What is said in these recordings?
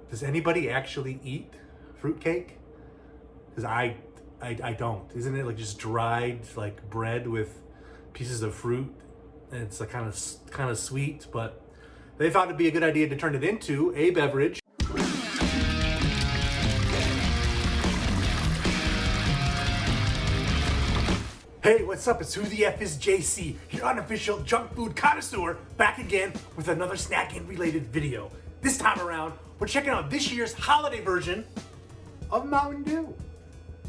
Does anybody actually eat fruitcake? Because I don't. Isn't it like just dried like bread with pieces of fruit? And it's like kind of sweet, but they thought it'd be a good idea to turn it into a beverage. Hey, what's up? It's Who the F is JC, your unofficial junk food connoisseur, back again with another snacking related video. This time around, we're checking out this year's holiday version of Mountain Dew.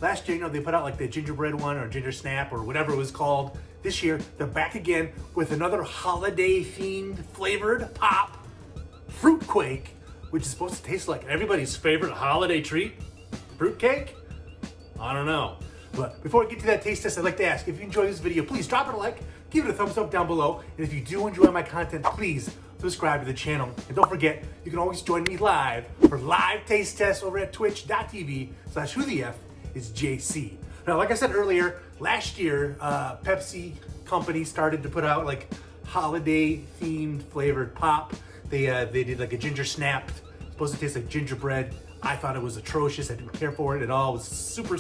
Last year, they put out like the gingerbread one or ginger snap or whatever it was called. This year, they're back again with another holiday themed flavored pop, Fruit Quake, which is supposed to taste like everybody's favorite holiday treat, fruitcake? I don't know. But before we get to that taste test, I'd like to ask, if you enjoy this video, please drop it a like, give it a thumbs up down below, and if you do enjoy my content, please subscribe to the channel. And don't forget, you can always join me live for live taste tests over at twitch.tv/whothefisjc. Now, like I said earlier, last year, Pepsi company started to put out like holiday themed flavored pop. They did like a ginger snap, supposed to taste like gingerbread. I thought it was atrocious. I didn't care for it at all. It was super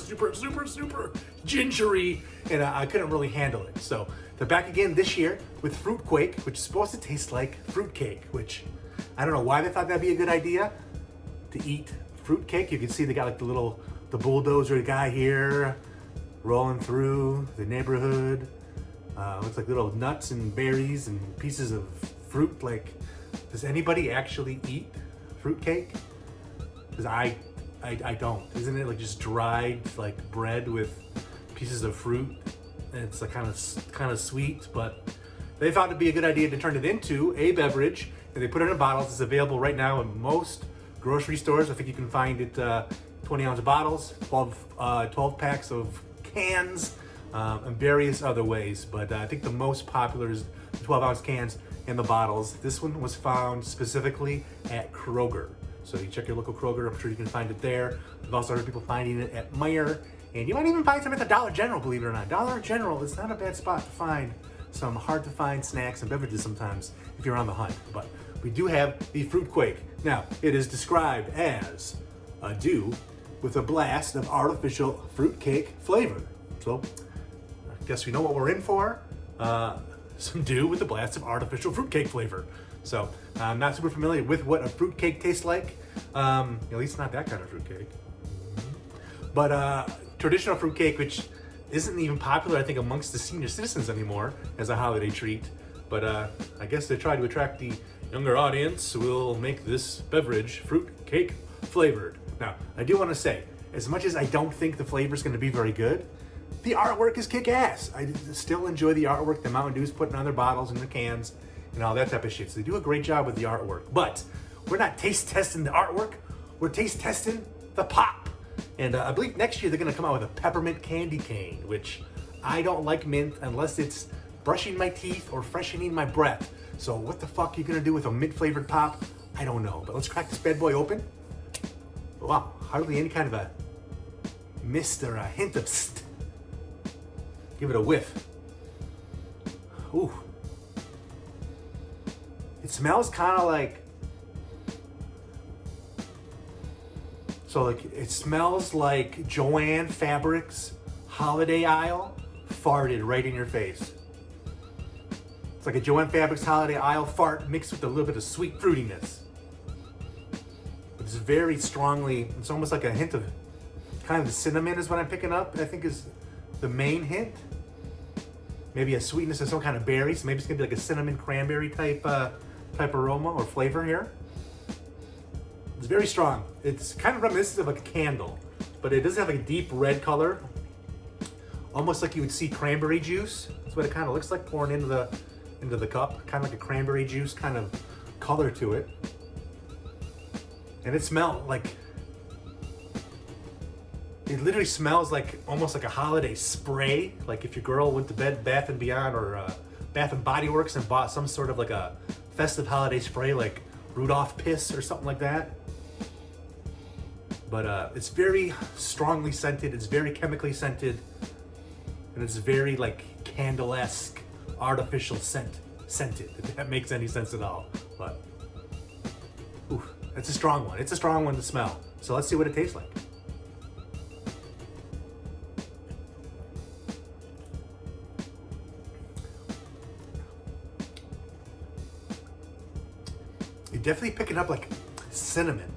gingery, and I couldn't really handle it. So they're back again this year with Fruit Quake, which is supposed to taste like fruitcake, which I don't know why they thought that'd be a good idea to eat fruitcake. You can see they got like the bulldozer guy here rolling through the neighborhood. Looks like little nuts and berries and pieces of fruit. Like, does anybody actually eat fruitcake? Because I don't. Isn't it like just dried like bread with pieces of fruit? And it's like kind of sweet, but they thought it'd be a good idea to turn it into a beverage, and they put it in bottles. It's available right now in most grocery stores. I think you can find it 20-ounce bottles, 12 packs of cans, and various other ways. But I think the most popular is the 12-ounce cans and the bottles. This one was found specifically at Kroger. So you check your local Kroger, I'm sure you can find it there. I've also heard people finding it at Meijer, and you might even find some at the Dollar General, believe it or not. Dollar General is not a bad spot to find some hard to find snacks and beverages sometimes if you're on the hunt. But we do have the Fruit Quake. Now, it is described as a dew with a blast of artificial fruitcake flavor. So I guess we know what we're in for. Some dew with a blast of artificial fruitcake flavor. So I'm not super familiar with what a fruitcake tastes like. At least not that kind of fruitcake. But traditional fruitcake, which isn't even popular, I think, amongst the senior citizens anymore as a holiday treat. But I guess they try to attract the younger audience. We'll make this beverage fruitcake flavored. Now, I do want to say, as much as I don't think the flavor is going to be very good, the artwork is kick-ass. I still enjoy the artwork the Mountain Dew's putting on their bottles and their cans and all that type of shit. So they do a great job with the artwork. But we're not taste testing the artwork. We're taste testing the pop. And I believe next year they're going to come out with a peppermint candy cane, which I don't like mint unless it's brushing my teeth or freshening my breath. So what the fuck are you going to do with a mint-flavored pop? I don't know. But let's crack this bad boy open. Wow, hardly any kind of a mist or a hint of st. Give it a whiff. Ooh. It smells kind of like, it smells like Joann Fabrics holiday aisle farted right in your face. It's like a Joann Fabrics holiday aisle fart mixed with a little bit of sweet fruitiness. It's very strongly, it's almost like a hint of kind of cinnamon is what I'm picking up, I think is the main hint. Maybe a sweetness of some kind of berry, so maybe it's gonna be like a cinnamon cranberry type aroma or flavor here. It's very strong. It's kind of reminiscent of like a candle, but it does have like a deep red color, almost like you would see cranberry juice. That's what it kind of looks like pouring into the cup, kind of like a cranberry juice kind of color to it. And it smells like, it literally smells like almost like a holiday spray. Like if your girl went to Bath & Beyond or Bath & Body Works and bought some sort of like a festive holiday spray like Rudolph Piss or something like that. But it's very strongly scented, it's very chemically scented, and it's very like candle-esque, artificial scented, if that makes any sense at all. But, ooh. It's a strong one. It's a strong one to smell. So let's see what it tastes like. You're definitely picking up like cinnamon.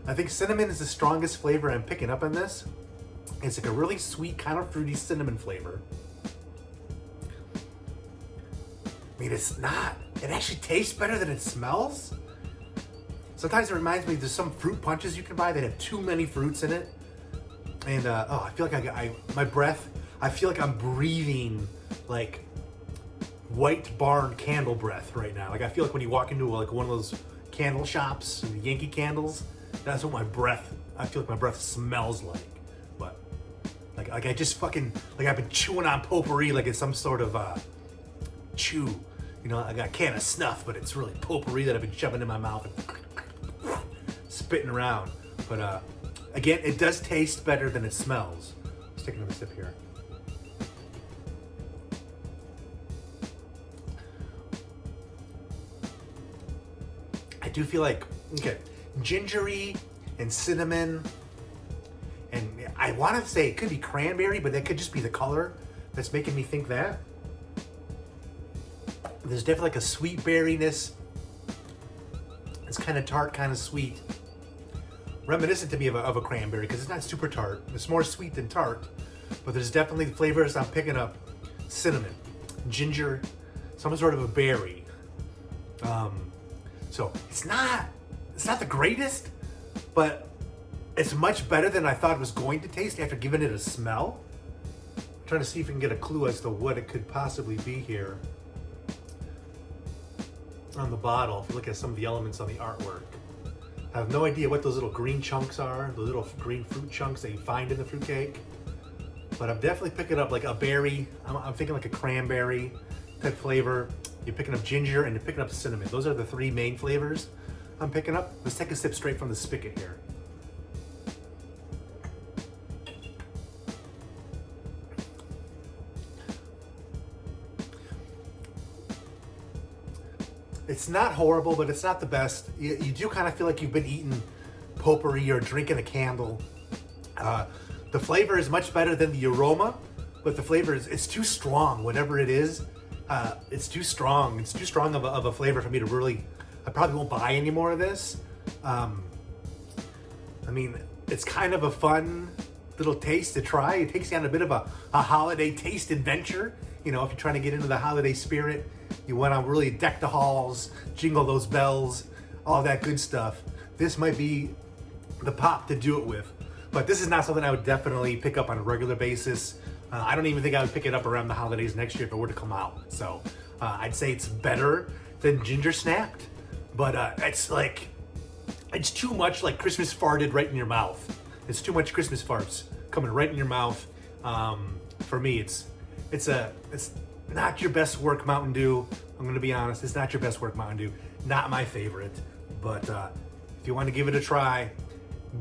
I think cinnamon is the strongest flavor I'm picking up on this. It's like a really sweet, kind of fruity cinnamon flavor. I mean, it's not. It actually tastes better than it smells. Sometimes it reminds me, there's some fruit punches you can buy that have too many fruits in it. And I feel like my breath, I feel like I'm breathing like White Barn candle breath right now. Like I feel like when you walk into like one of those candle shops, and Yankee candles, that's what I feel like my breath smells like. But like I just fucking, like I've been chewing on potpourri like it's some sort of chew. You know, I got a can of snuff, but it's really potpourri that I've been shoving in my mouth and spitting around. But again, it does taste better than it smells. Let's take another sip here. I do feel like, okay, gingery and cinnamon, and I want to say it could be cranberry, but that could just be the color that's making me think that. There's definitely like a sweet berryness. It's kind of tart, kind of sweet. Reminiscent to me of a cranberry, because it's not super tart. It's more sweet than tart, but there's definitely flavors I'm picking up. Cinnamon, ginger, some sort of a berry. So it's not the greatest, but it's much better than I thought it was going to taste after giving it a smell. I'm trying to see if we can get a clue as to what it could possibly be here on the bottle. If you look at some of the elements on the artwork, I have no idea what those little green chunks are, the little green fruit chunks that you find in the fruitcake. But I'm definitely picking up like a berry. I'm thinking like a cranberry type flavor. You're picking up ginger and you're picking up cinnamon. Those are the three main flavors I'm picking up. Let's take a sip straight from the spigot here. It's not horrible, but it's not the best. You do kind of feel like you've been eating potpourri or drinking a candle. The flavor is much better than the aroma, but the flavor it's too strong, whatever it is. It's too strong. It's too strong of a flavor for me to really, I probably won't buy any more of this. I mean, it's kind of a fun little taste to try. It takes you on a bit of a holiday taste adventure. You know, if you're trying to get into the holiday spirit, you want to really deck the halls, jingle those bells, all that good stuff. This might be the pop to do it with. But this is not something I would definitely pick up on a regular basis. I don't even think I would pick it up around the holidays next year if it were to come out. So I'd say it's better than Ginger Snapped, but it's too much like Christmas farted right in your mouth. It's too much Christmas farts coming right in your mouth. For me, it's not your best work Mountain Dew. I'm gonna be honest, it's not your best work Mountain Dew. Not my favorite, but if you want to give it a try,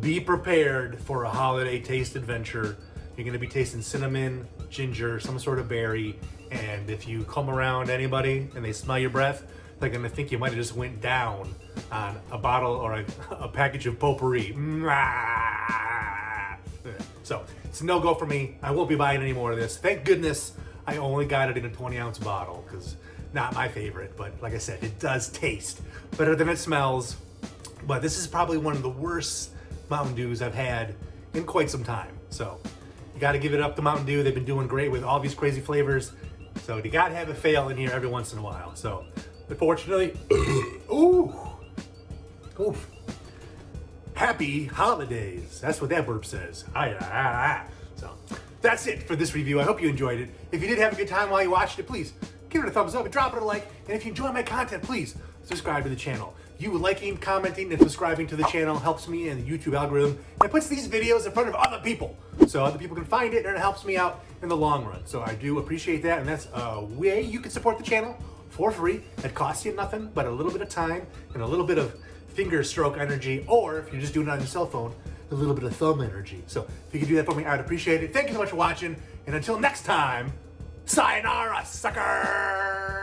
be prepared for a holiday taste adventure. You're gonna be tasting cinnamon, ginger, some sort of berry, and if you come around anybody and they smell your breath, they're gonna think you might have just went down on a bottle or a package of potpourri. So it's a no-go for me. I won't be buying any more of this. Thank goodness I only got it in a 20-ounce bottle, because not my favorite, but like I said, it does taste better than it smells. But this is probably one of the worst Mountain Dews I've had in quite some time. So you got to give it up to Mountain Dew. They've been doing great with all these crazy flavors. So you got to have a fail in here every once in a while. So unfortunately, happy holidays. That's what that burp says. So that's it for this review. I hope you enjoyed it. If you did have a good time while you watched it, please give it a thumbs up and drop it a like. And if you enjoy my content, please subscribe to the channel. You liking, commenting, and subscribing to the channel helps me in the YouTube algorithm, and it puts these videos in front of other people, so other people can find it, and it helps me out in the long run. So I do appreciate that, and that's a way you can support the channel for free. It costs you nothing but a little bit of time and a little bit of finger stroke energy, or if you're just doing it on your cell phone, a little bit of thumb energy. So if you could do that for me, I'd appreciate it. Thank you so much for watching, and until next time, sayonara, sucker!